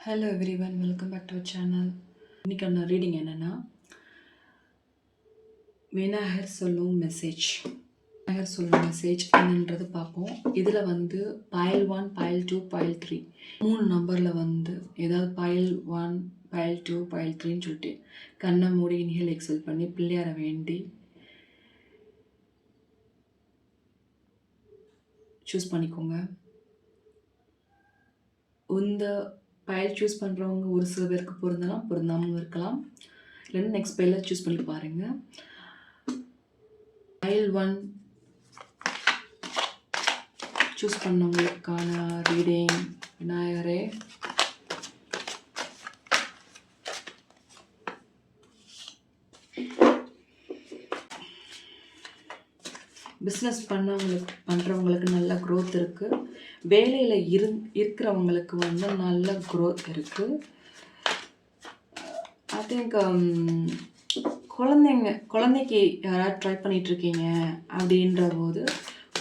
Hello everyone, welcome back to channel. இன்றைக்கான reading என்னென்னா, விநாயகர் சொல்லும் மெசேஜ். விநாயகர் சொல்லும் மெசேஜ் என்னன்றது பார்ப்போம். இதில் பயல் 1, பயல் 2, பயல் 3 3 நம்பரில் ஏதாவது பயல் 1, பயல் 2, பயல் 3ன்னு சொல்லிட்டு கண்ணை மூடி இன்ஹேல் எக்ஸல் பண்ணி பிள்ளையாரை வேண்டி சூஸ் பண்ணிக்கோங்க. இந்த பயல் சூஸ் பண்ணுறவங்க ஒரு சில பேருக்கு பொருந்தலாம், பொருந்தாமல் இருக்கலாம். இல்லைன்னா நெக்ஸ்ட் பயலில் சூஸ் பண்ணி பாருங்கள். பயல் 1 சூஸ் பண்ணவங்களுக்கான ரீடிங். விநாயகரே, பிஸ்னஸ் பண்ணுறவங்களுக்கு நல்ல க்ரோத் இருக்குது. வேலையில் இருக்கிறவங்களுக்கு நல்ல க்ரோத் இருக்குது. ஐ திங்க் குழந்தைக்கு யாராவது ட்ரை பண்ணிகிட்ருக்கீங்க அப்படின்ற போது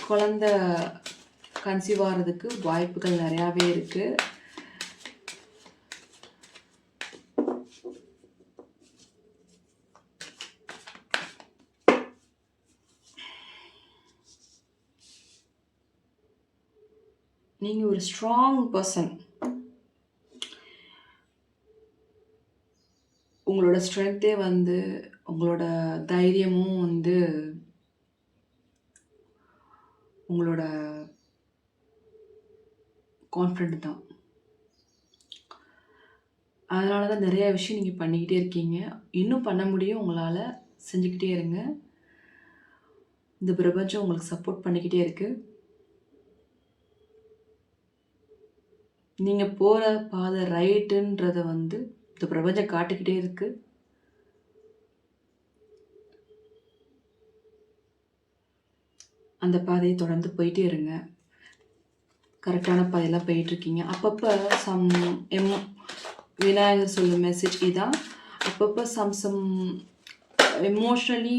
குழந்த கன்சீவ் ஆகிறதுக்கு வாய்ப்புகள் நிறையாவே இருக்குது. நீங்கள் ஒரு ஸ்ட்ராங் பர்சன். உங்களோட ஸ்ட்ரென்த்தே உங்களோட தைரியமும் உங்களோட கான்ஃபிடென்ட் தான். அதனால தான் நிறைய விஷயம் நீங்கள் பண்ணிக்கிட்டே இருக்கீங்க. இன்னும் பண்ண முடியும். உங்களால் செஞ்சுக்கிட்டே இருங்க. இந்த பிரபஞ்சம் உங்களுக்கு சப்போர்ட் பண்ணிக்கிட்டே இருக்குது. நீங்கள் போகிற பாதை ரைட்டுன்றதை இந்த பிரபஞ்சம் காட்டிக்கிட்டே இருக்குது. அந்த பாதையை தொடர்ந்து போயிட்டே இருங்க. கரெக்டான பாதையெல்லாம் போயிட்டுருக்கீங்க. அப்பப்போ விநாயகர் சொல்லும் மெசேஜ் இதான். அப்பப்போ எமோஷ்னலி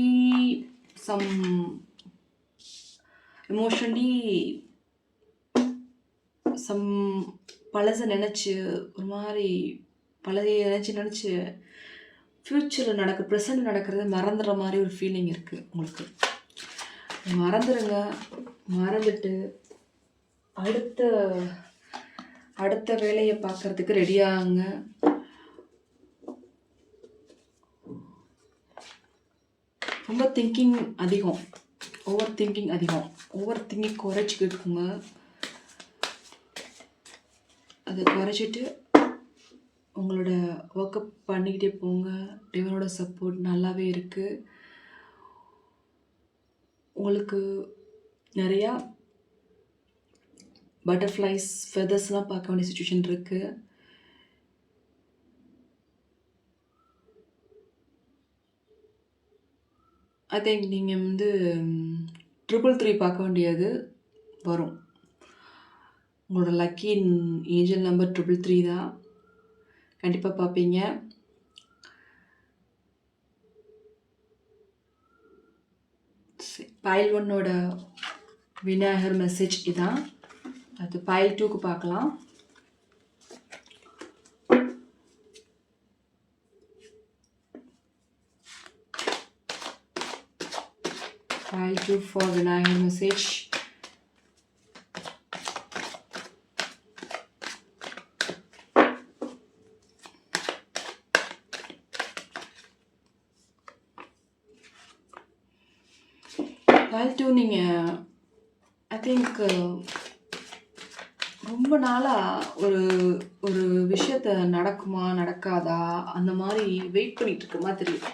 பழசை நினச்சி ஒரு மாதிரி பழைய நினச்சி ஃப்யூச்சரில் ப்ரெசண்ட் நடக்கிறத மறந்துடுற மாதிரி ஒரு ஃபீலிங் இருக்குது உங்களுக்கு. மறந்துடுங்க. மறந்துட்டு அடுத்த வேலையை பார்க்குறதுக்கு ரெடியாகுங்க. ரொம்ப திங்கிங் அதிகம், ஓவர் திங்கிங் குறைச்சிக்கிட்டுங்க. அதை குறைச்சிட்டு உங்களோட ஒர்க்கப் பண்ணிக்கிட்டே போங்க. டிவனோட சப்போர்ட் நல்லாவே இருக்குது. உங்களுக்கு நிறையா பட்டர்ஃப்ளைஸ், ஃபெதர்ஸ்லாம் பார்க்க வேண்டிய சுச்சுவேஷன் இருக்குது. ஐ திங்க் நீங்கள் 333 பார்க்க வேண்டியது வரும். உங்களோட லக்கி ஏஞ்சல் நம்பர் 333 தான். கண்டிப்பாக பார்ப்பீங்க. பயல் 1ஓட விநாயகர் மெசேஜ் இதான். அது பயல் 2க்கு பார்க்கலாம். பயல் 2 for விநாயகர் மெசேஜ். பயல் 2 நீங்கள் ஐ திங்க் ரொம்ப நாளாக ஒரு விஷயத்த நடக்குமா நடக்காதா அந்த மாதிரி வெயிட் பண்ணிட்டு இருக்க மாதிரி தெரியுது.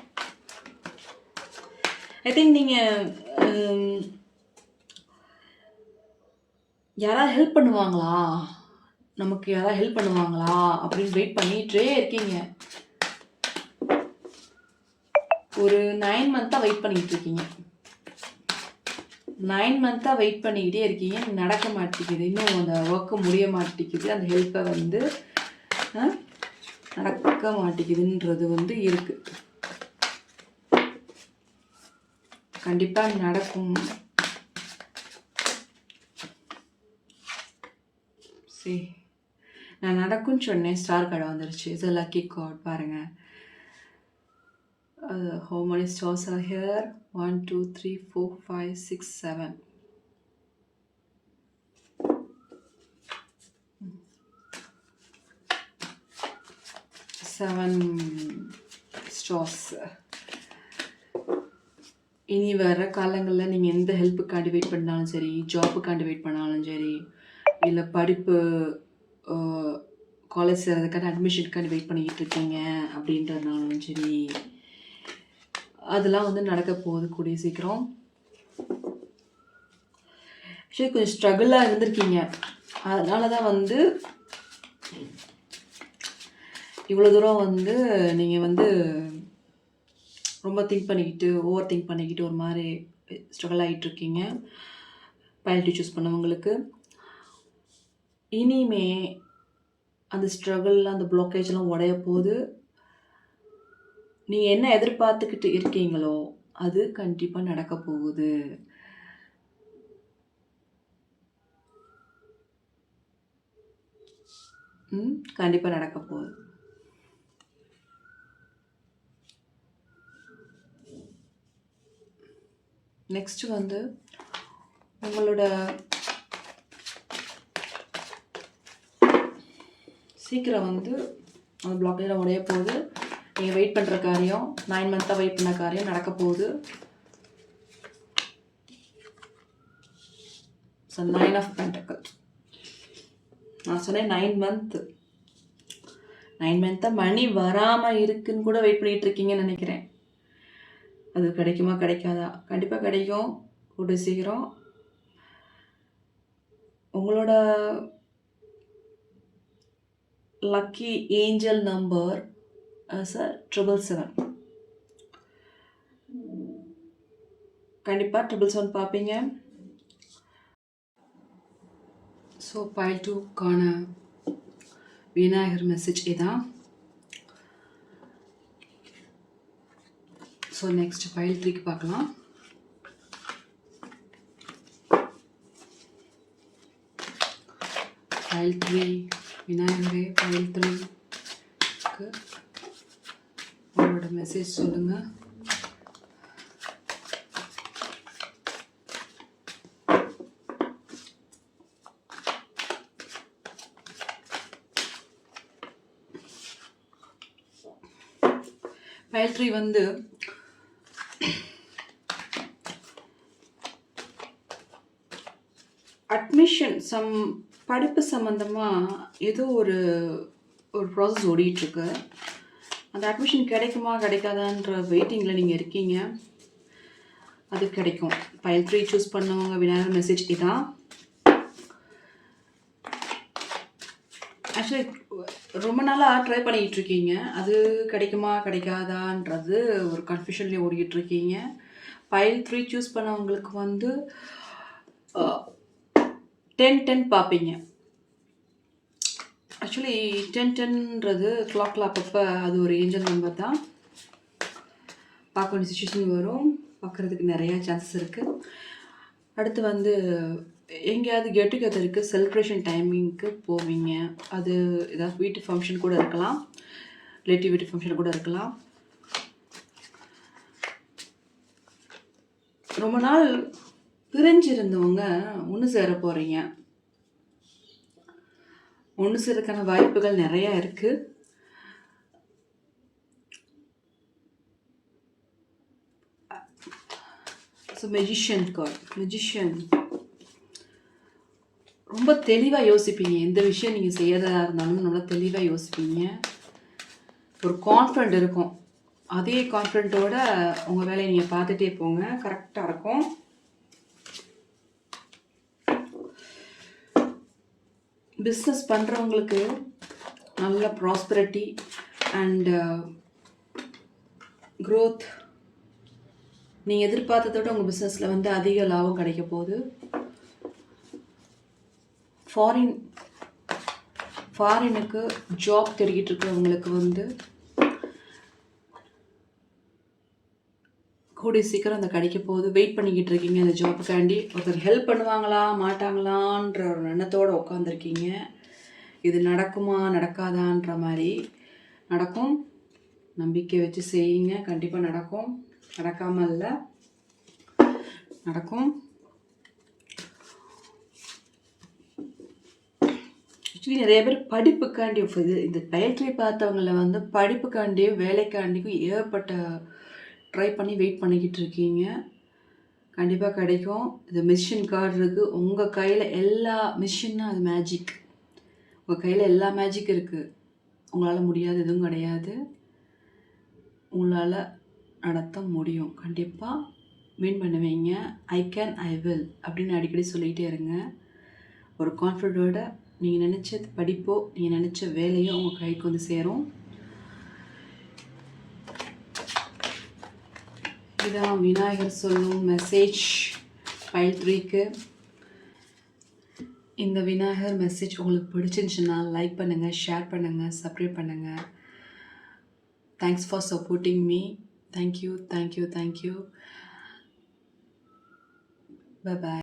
ஐ திங்க் நீங்கள் யாராவது ஹெல்ப் பண்ணுவாங்களா, நமக்கு யாராவது ஹெல்ப் பண்ணுவாங்களா அப்படின்னு வெயிட் பண்ணிகிட்டே இருக்கீங்க. ஒரு 9 மந்த்தாக வெயிட் பண்ணிகிட்டு இருக்கீங்க. 9 மந்த்தாக வெயிட் பண்ணிக்கிட்டே இருக்கீங்க. நடக்க மாட்டேங்குது. இன்னும் அந்த ஒர்க்கு முடிய மாட்டேங்குது. அந்த ஹெல்ப்பை நடக்க மாட்டேங்குதுன்றது இருக்குது. கண்டிப்பாக நடக்கும். சரி, நான் நடக்கும்னு சொன்னேன், ஸ்டார் கார்டு வந்துருச்சு. இட்ஸ் a lucky card பாருங்க. How many stars are here? 1 2 3 4 5 6 7. 7 stars. இனி வர காலங்களில் நீங்கள் எந்த ஹெல்ப்புக்காண்டி வெயிட் பண்ணாலும் சரி, ஜாப்புக்காண்டி வெயிட் பண்ணாலும் சரி, இல்லை படிப்பு காலேஜ் சேர்றதுக்கான அட்மிஷனுக்காண்டி வெயிட் பண்ணிக்கிட்டு இருக்கீங்க அப்படின்றதுனாலும் சரி, அதெல்லாம் வந்து நடக்க போகுது கூடிய சீக்கிரம். ஆக்சுவலி கொஞ்சம் ஸ்ட்ரகிளாக இருந்திருக்கீங்க, அதனால தான் வந்து இவ்வளோ தூரம் வந்து நீங்கள் வந்து ரொம்ப ஓவர் திங்க் பண்ணிக்கிட்டு ஒரு மாதிரி ஸ்ட்ரகிள் ஆகிட்டுருக்கீங்க. பைலட் சூஸ் பண்ணவங்களுக்கு இனிமே அந்த ஸ்ட்ரகிள், அந்த பிளாக்கேஜ்லாம் உடைய போது நீங்கள் என்ன எதிர்பார்த்துக்கிட்டு இருக்கீங்களோ அது கண்டிப்பாக நடக்க போகுது. கண்டிப்பாக நடக்க போகுது. நெக்ஸ்ட் வந்து உங்களோட சீக்கிரம் வந்து அந்த பிளாக்கேஜில் உடைய போகுது. நீங்கள் வெயிட் பண்ணுற காரியம், 9 மந்த்தாக வெயிட் பண்ண காரியம் நடக்க போகுது. So 9 of pentacles. நான் சொன்னேன் 9 மந்த்தாக மணி வராமல் இருக்குன்னு கூட வெயிட் பண்ணிகிட்டு இருக்கீங்கன்னு நினைக்கிறேன். அது கிடைக்குமா கிடைக்காதா? கண்டிப்பாக கிடைக்கும் கூடிய சீக்கிரம். உங்களோட லக்கி ஏஞ்சல் நம்பர் சார் 777. கண்டிப்பாக 777 பார்ப்பீங்க. ஸோ பைல் 2க்கான விநாயகர் மெசேஜ் இதான். ஸோ நெக்ஸ்ட் பைல் 3க்கு பார்க்கலாம். பைல் 3 விநாயகரே, பைல் 3க்கு உங்களோட மெசேஜ் சொல்லுங்கள். பைல் 3 வந்து அட்மிஷன் படிப்பு சம்மந்தமாக ஏதோ ஒரு ப்ராசஸ் ஓடிட்டுருக்கு. அந்த அட்மிஷன் கிடைக்குமா கிடைக்காதான்ற வெயிட்டிங்கில் நீங்கள் இருக்கீங்க. அது கிடைக்கும். பைல் 3 சூஸ் பண்ணவங்க விநாயகர் மெசேஜ் இதான். ஆக்சுவலி ரொம்ப நாளாக ட்ரை பண்ணிக்கிட்டு இருக்கீங்க. அது கிடைக்குமா கிடைக்காதான்றது ஒரு கன்ஃபியூஷன்லேயே ஓடிக்கிட்டு இருக்கீங்க. பைல் 3 சூஸ் பண்ணவங்களுக்கு வந்து 10-10 பார்ப்பீங்க. ஆக்சுவலி 10-10ன்றது கிளாக்கில் அப்பப்போ அது ஒரு ஏஞ்சல் நம்பர் தான். பார்க்க வேண்டிய சுச்சுவேஷன் வரும், பார்க்குறதுக்கு நிறையா சான்சஸ் இருக்குது. அடுத்து வந்து எங்கேயாவது கெட் டுகெதருக்கு செலிப்ரேஷன் டைமிங்க்கு போவீங்க. அது ஏதாவது வீட்டு ஃபங்க்ஷன் கூட இருக்கலாம், ரிலேட்டிவ் வீட்டு ஃபங்க்ஷன் கூட இருக்கலாம். ரொம்ப நாள் பிரிஞ்சிருந்தவங்க ஒன்று சேர போகிறீங்க. ஒன்று சேரக்கான வாய்ப்புகள் நிறையா இருக்குது. ஸோ மெஜிஷியன் ரொம்ப தெளிவாக யோசிப்பீங்க. எந்த விஷயம் நீங்கள் செய்யறதா இருந்தாலும் நல்லா தெளிவாக யோசிப்பீங்க. ஒரு கான்ஃபிடென்ட் இருக்கும். அதே கான்ஃபிடென்ட்டோட உங்கள் வேலையை நீங்கள் பார்த்துட்டே போங்க, கரெக்டாக இருக்கும். பிஸ்னஸ் பண்ணுறவங்களுக்கு நல்ல ப்ராஸ்பரிட்டி அண்ட் க்ரோத். நீங்கள் எதிர்பார்த்ததோட உங்கள் பிஸ்னஸில் வந்து அதிக லாபம் கிடைக்க போகுது. ஃபாரினுக்கு ஜாப் தேடிக்கிட்டு இருக்கிறவங்களுக்கு வந்து கூடிய சீக்கிரம் அந்த கிடைக்க போகுது. வெயிட் பண்ணிக்கிட்டு இருக்கீங்க அந்த ஜாப்புக்காண்டி. ஒருத்தர் ஹெல்ப் பண்ணுவாங்களா மாட்டாங்களான்ற ஒரு எண்ணத்தோடு உட்காந்துருக்கீங்க. இது நடக்குமா நடக்காதான்ற மாதிரி நடக்கும். நம்பிக்கை வச்சு செய்யுங்க, கண்டிப்பாக நடக்கும். நடக்காமல் இல்லை, நடக்கும். ஆக்சுவலி நிறைய பேர் படிப்புக்காண்டி இந்த பயிற்சி பார்த்தவங்கள வந்து படிப்புக்காண்டியும் வேலைக்காண்டியும் ஏகப்பட்ட ட்ரை பண்ணி வெயிட் பண்ணிக்கிட்டு இருக்கீங்க. கண்டிப்பாக கிடைக்கும். இது மிஷின் கார்டு இருக்குது உங்கள் கையில். எல்லா மிஷின்னா அது மேஜிக். உங்கள் கையில் எல்லா மேஜிக் இருக்குது. உங்களால் முடியாது எதுவும் கிடையாது. உங்களால் நடத்த முடியும். கண்டிப்பாக வின் பண்ணுவீங்க. ஐ கேன், ஐ வில் அப்படின்னு அடிக்கடி சொல்லிகிட்டே இருங்க. ஒரு கான்ஃபிடென்ட்டோட நீங்கள் நினச்ச படிப்போ நீங்கள் நினச்ச வேலையோ உங்கள் கைக்கு வந்து சேரும். இதான் விநாயகர் சொல்லும் மெசேஜ் பைல் 3க்கு. இந்த விநாயகர் மெசேஜ் உங்களுக்கு பிடிச்சிருந்துச்சுன்னா லைக் பண்ணுங்கள், ஷேர் பண்ணுங்கள், சப்ஸ்கிரைப் பண்ணுங்கள். Thanks for supporting me. Thank you. Bye bye.